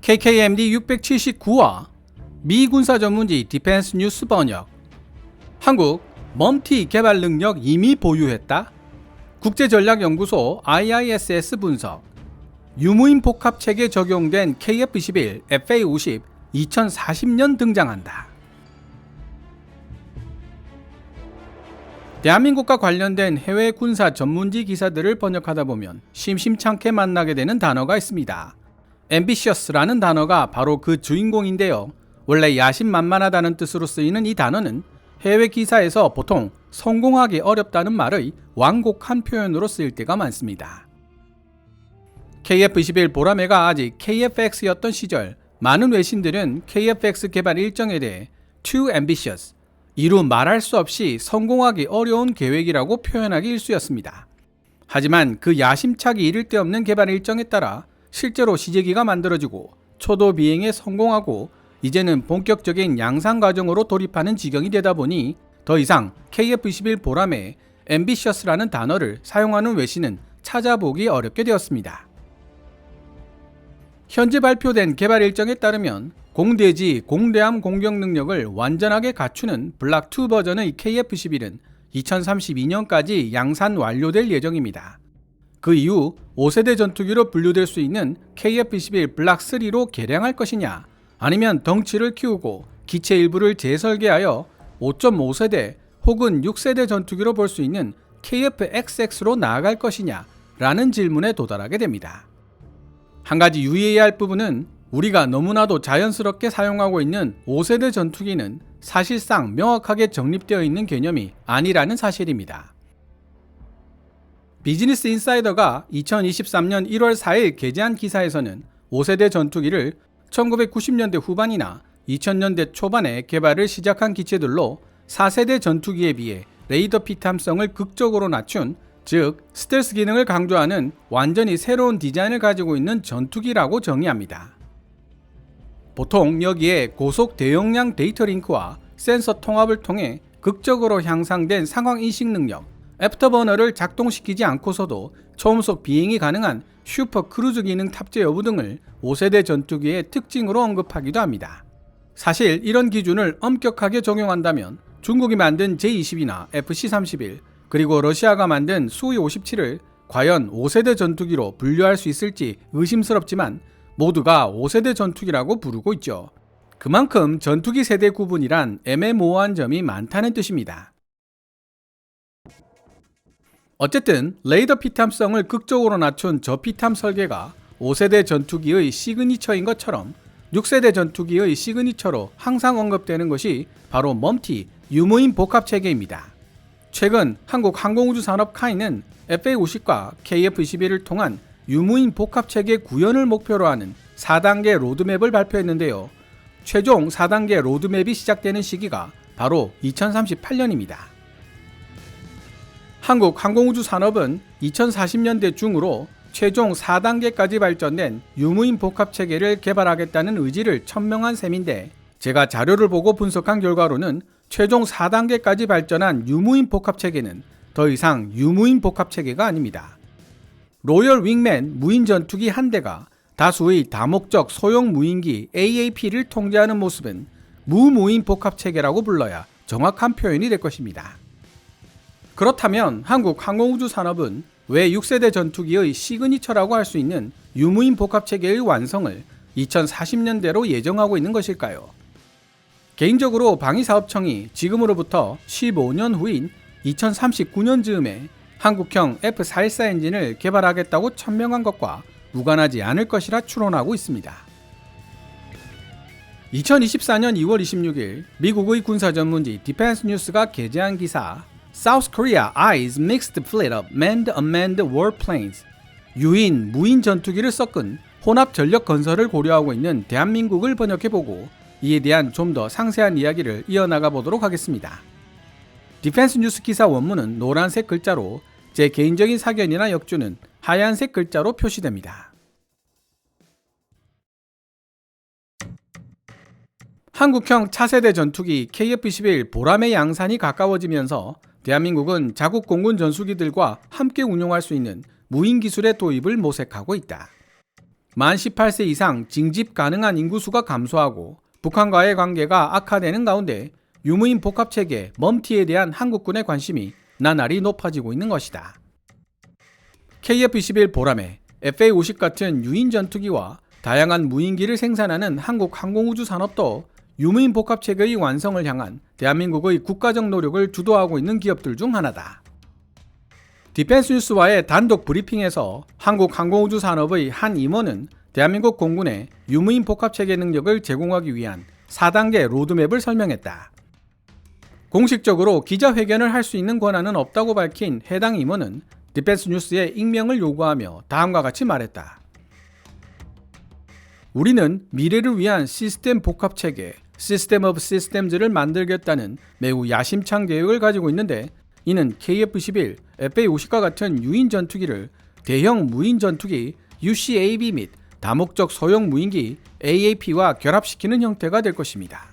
KKMD 679화 미 군사 전문지 디펜스 뉴스 번역. 한국 멈티 개발 능력 이미 보유했다. 국제전략연구소 IISS 분석. 유무인 복합 체계 적용된 KF-21 FA-50 2040년 등장한다. 대한민국과 관련된 해외 군사 전문지 기사들을 번역하다 보면 심심찮게 만나게 되는 단어가 있습니다. ambitious라는 단어가 바로 그 주인공인데요. 원래 야심만만하다는 뜻으로 쓰이는 이 단어는 해외 기사에서 보통 성공하기 어렵다는 말의 완곡한 표현으로 쓰일 때가 많습니다. KF-21 보라매가 아직 KF-X였던 시절, 많은 외신들은 KF-X 개발 일정에 대해 too ambitious, 이루 말할 수 없이 성공하기 어려운 계획이라고 표현하기 일쑤였습니다. 하지만 그 야심차기 이를 데 없는 개발 일정에 따라 실제로 시제기가 만들어지고 초도 비행에 성공하고 이제는 본격적인 양산 과정으로 돌입하는 지경이 되다 보니 더 이상 KF-21 보라매에 ambitious라는 단어를 사용하는 외신은 찾아보기 어렵게 되었습니다. 현재 발표된 개발 일정에 따르면 공대지 공대함 공격 능력을 완전하게 갖추는 블락 2 버전의 KF-21은 2032년까지 양산 완료될 예정입니다. 그 이후 5세대 전투기로 분류될 수 있는 KF-21 블락 3로 개량할 것이냐, 아니면 덩치를 키우고 기체 일부를 재설계하여 5.5세대 혹은 6세대 전투기로 볼 수 있는 KF-XX-로 나아갈 것이냐 라는 질문에 도달하게 됩니다. 한 가지 유의해야 할 부분은 우리가 너무나도 자연스럽게 사용하고 있는 5세대 전투기는 사실상 명확하게 정립되어 있는 개념이 아니라는 사실입니다. 비즈니스 인사이더가 2023년 1월 4일 게재한 기사에서는 5세대 전투기를 1990년대 후반이나 2000년대 초반에 개발을 시작한 기체들로 4세대 전투기에 비해 레이더 피탐성을 극적으로 낮춘, 즉 스텔스 기능을 강조하는 완전히 새로운 디자인을 가지고 있는 전투기라고 정의합니다. 보통 여기에 고속 대용량 데이터 링크와 센서 통합을 통해 극적으로 향상된 상황 인식 능력, 애프터버너를 작동시키지 않고서도 초음속 비행이 가능한 슈퍼 크루즈 기능 탑재 여부 등을 5세대 전투기의 특징으로 언급하기도 합니다. 사실 이런 기준을 엄격하게 적용한다면 중국이 만든 J-20이나 FC-31, 그리고 러시아가 만든 수이-57을 과연 5세대 전투기로 분류할 수 있을지 의심스럽지만 모두가 5세대 전투기라고 부르고 있죠. 그만큼 전투기 세대 구분이란 애매모호한 점이 많다는 뜻입니다. 어쨌든 레이더 피탐성을 극적으로 낮춘 저피탐 설계가 5세대 전투기의 시그니처인 것처럼 6세대 전투기의 시그니처로 항상 언급되는 것이 바로 멈티 유무인 복합 체계입니다. 최근 한국 항공우주산업 카이는 FA-50과 KF-21을 통한 유무인 복합 체계 구현을 목표로 하는 4단계 로드맵을 발표했는데요. 최종 4단계 로드맵이 시작되는 시기가 바로 2038년입니다. 한국 항공우주 산업은 2040년대 중으로 최종 4단계까지 발전된 유무인 복합 체계를 개발하겠다는 의지를 천명한 셈인데, 제가 자료를 보고 분석한 결과로는 최종 4단계까지 발전한 유무인 복합 체계는 더 이상 유무인 복합 체계가 아닙니다. 로열 윙맨 무인 전투기 한 대가 다수의 다목적 소형 무인기 AAP를 통제하는 모습은 무무인 복합 체계라고 불러야 정확한 표현이 될 것입니다. 그렇다면 한국 항공우주 산업은 왜 6세대 전투기의 시그니처라고 할 수 있는 유무인 복합 체계의 완성을 2040년대로 예정하고 있는 것일까요? 개인적으로 방위사업청이 지금으로부터 15년 후인 2039년 즈음에 한국형 F-414 엔진을 개발하겠다고 천명한 것과 무관하지 않을 것이라 추론하고 있습니다. 2024년 2월 26일 미국의 군사 전문지 디펜스 뉴스가 게재한 기사 South Korea eyes mixed fleet of manned unmanned warplanes. 유인, 무인 전투기를 섞은 혼합 전력 건설을 고려하고 있는 대한민국을 번역해보고 이에 대한 좀 더 상세한 이야기를 이어나가 보도록 하겠습니다. 디펜스 뉴스 기사 원문은 노란색 글자로, 제 개인적인 사견이나 역주는 하얀색 글자로 표시됩니다. 한국형 차세대 전투기 KF-21 보라매 양산이 가까워지면서 대한민국은 자국 공군 전투기들과 함께 운용할 수 있는 무인 기술의 도입을 모색하고 있다. 만 18세 이상 징집 가능한 인구수가 감소하고 북한과의 관계가 악화되는 가운데 유무인 복합체계 멈티에 대한 한국군의 관심이 나날이 높아지고 있는 것이다. KF-21 보람에 FA-50 같은 유인 전투기와 다양한 무인기를 생산하는 한국 항공우주 산업도 유무인 복합체계의 완성을 향한 대한민국의 국가적 노력을 주도하고 있는 기업들 중 하나다. 디펜스 뉴스와의 단독 브리핑에서 한국 항공우주 산업의 한 임원은 대한민국 공군의 유무인 복합체계 능력을 제공하기 위한 4단계 로드맵을 설명했다. 공식적으로 기자회견을 할 수 있는 권한은 없다고 밝힌 해당 임원은 디펜스 뉴스에 익명을 요구하며 다음과 같이 말했다. 우리는 미래를 위한 시스템 복합체계, 시스템 오브 시스템즈를 만들겠다는 매우 야심찬 계획을 가지고 있는데 이는 KF-21, FA-50과 같은 유인 전투기를 대형 무인 전투기 UCAV 및 다목적 소형 무인기 AAP와 결합시키는 형태가 될 것입니다.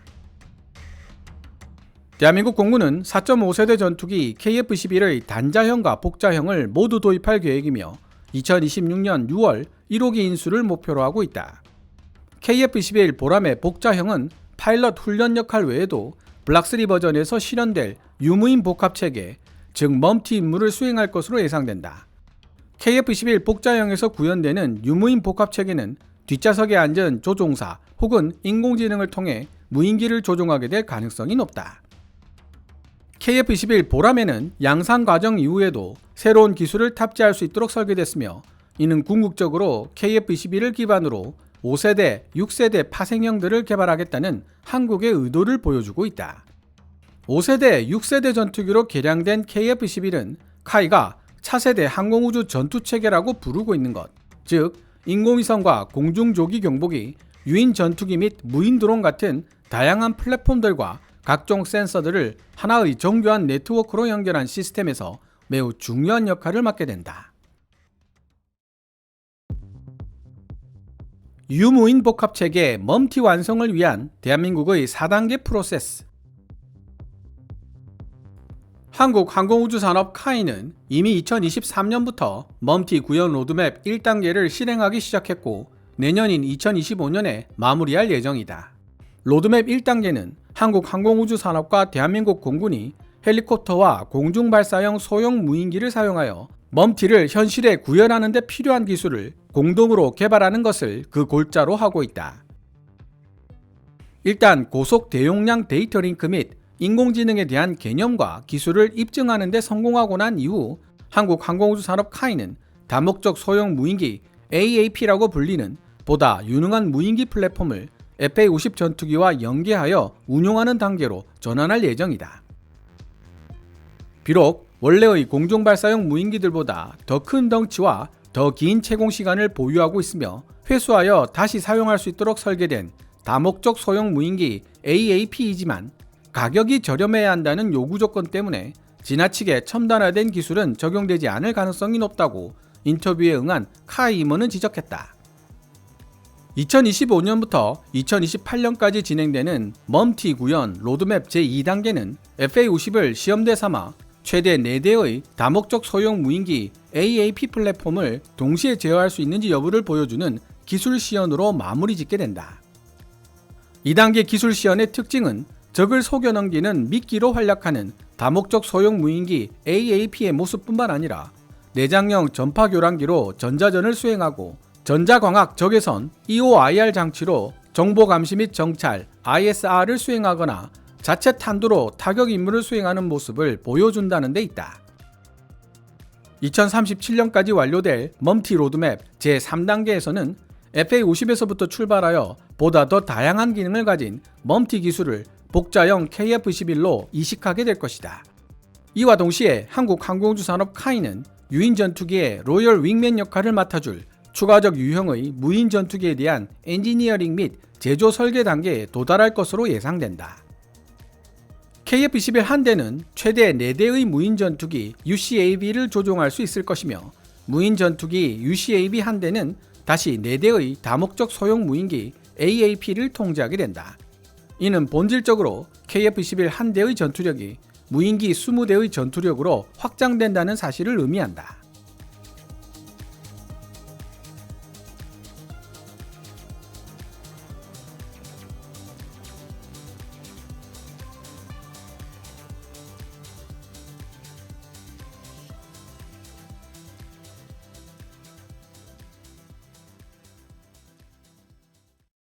대한민국 공군은 4.5세대 전투기 KF-21의 단자형과 복자형을 모두 도입할 계획이며 2026년 6월 1호기 인수를 목표로 하고 있다. KF-21 보람의 복자형은 파일럿 훈련 역할 외에도 블락3 버전에서 실현될 유무인 복합체계, 즉 멈티 임무를 수행할 것으로 예상된다. KF-21 복자형에서 구현되는 유무인 복합체계는 뒷좌석에 앉은 조종사 혹은 인공지능을 통해 무인기를 조종하게 될 가능성이 높다. KF-21 보람에는 양산 과정 이후에도 새로운 기술을 탑재할 수 있도록 설계됐으며 이는 궁극적으로 KF-21을 기반으로 5세대, 6세대 파생형들을 개발하겠다는 한국의 의도를 보여주고 있다. 5세대, 6세대 전투기로 개량된 KF-21은 카이가 차세대 항공우주 전투체계라고 부르고 있는 것, 즉 인공위성과 공중조기 경보기, 유인 전투기 및 무인 드론 같은 다양한 플랫폼들과 각종 센서들을 하나의 정교한 네트워크로 연결한 시스템에서 매우 중요한 역할을 맡게 된다. 유무인 복합체계 멈티 완성을 위한 대한민국의 4단계 프로세스. 한국항공우주산업 카이는 이미 2023년부터 멈티 구현 로드맵 1단계를 실행하기 시작했고 내년인 2025년에 마무리할 예정이다. 로드맵 1단계는 한국항공우주산업과 대한민국 공군이 헬리콥터와 공중발사형 소형 무인기를 사용하여 멈티를 현실에 구현하는 데 필요한 기술을 공동으로 개발하는 것을 그 골자로 하고 있다. 일단 고속 대용량 데이터 링크 및 인공지능에 대한 개념과 기술을 입증하는 데 성공하고 난 이후 한국항공우주산업 카이는 다목적 소형 무인기 AAP라고 불리는 보다 유능한 무인기 플랫폼을 FA-50 전투기와 연계하여 운용하는 단계로 전환할 예정이다. 비록 원래의 공중발사용 무인기들보다 더 큰 덩치와 더 긴 채공 시간을 보유하고 있으며 회수하여 다시 사용할 수 있도록 설계된 다목적 소형 무인기 AAP이지만 가격이 저렴해야 한다는 요구 조건 때문에 지나치게 첨단화된 기술은 적용되지 않을 가능성이 높다고 인터뷰에 응한 카이 임원은 지적했다. 2025년부터 2028년까지 진행되는 멈티 구현 로드맵 제2단계는 FA-50을 시험대 삼아 최대 4대의 다목적 소형 무인기 AAP 플랫폼을 동시에 제어할 수 있는지 여부를 보여주는 기술 시연으로 마무리 짓게 된다. 2단계 기술 시연의 특징은 적을 속여 넘기는 미끼로 활약하는 다목적 소형 무인기 AAP의 모습뿐만 아니라 내장형 전파 교란기로 전자전을 수행하고 전자광학 적외선 EOIR 장치로 정보 감시 및 정찰 ISR을 수행하거나 자체 탄두로 타격 임무를 수행하는 모습을 보여준다는 데 있다. 2037년까지 완료될 멈티 로드맵 제3단계에서는 FA-50에서부터 출발하여 보다 더 다양한 기능을 가진 멈티 기술을 복자형 KF-21로 이식하게 될 것이다. 이와 동시에 한국항공우주산업 카이는 유인 전투기의 로열 윙맨 역할을 맡아줄 추가적 유형의 무인 전투기에 대한 엔지니어링 및 제조 설계 단계에 도달할 것으로 예상된다. KF-21 한 대는 최대 4대의 무인 전투기 UCAV를 조종할 수 있을 것이며 무인 전투기 UCAV 한 대는 다시 4대의 다목적 소형 무인기 AAP를 통제하게 된다. 이는 본질적으로 KF-21 한 대의 전투력이 무인기 20대의 전투력으로 확장된다는 사실을 의미한다.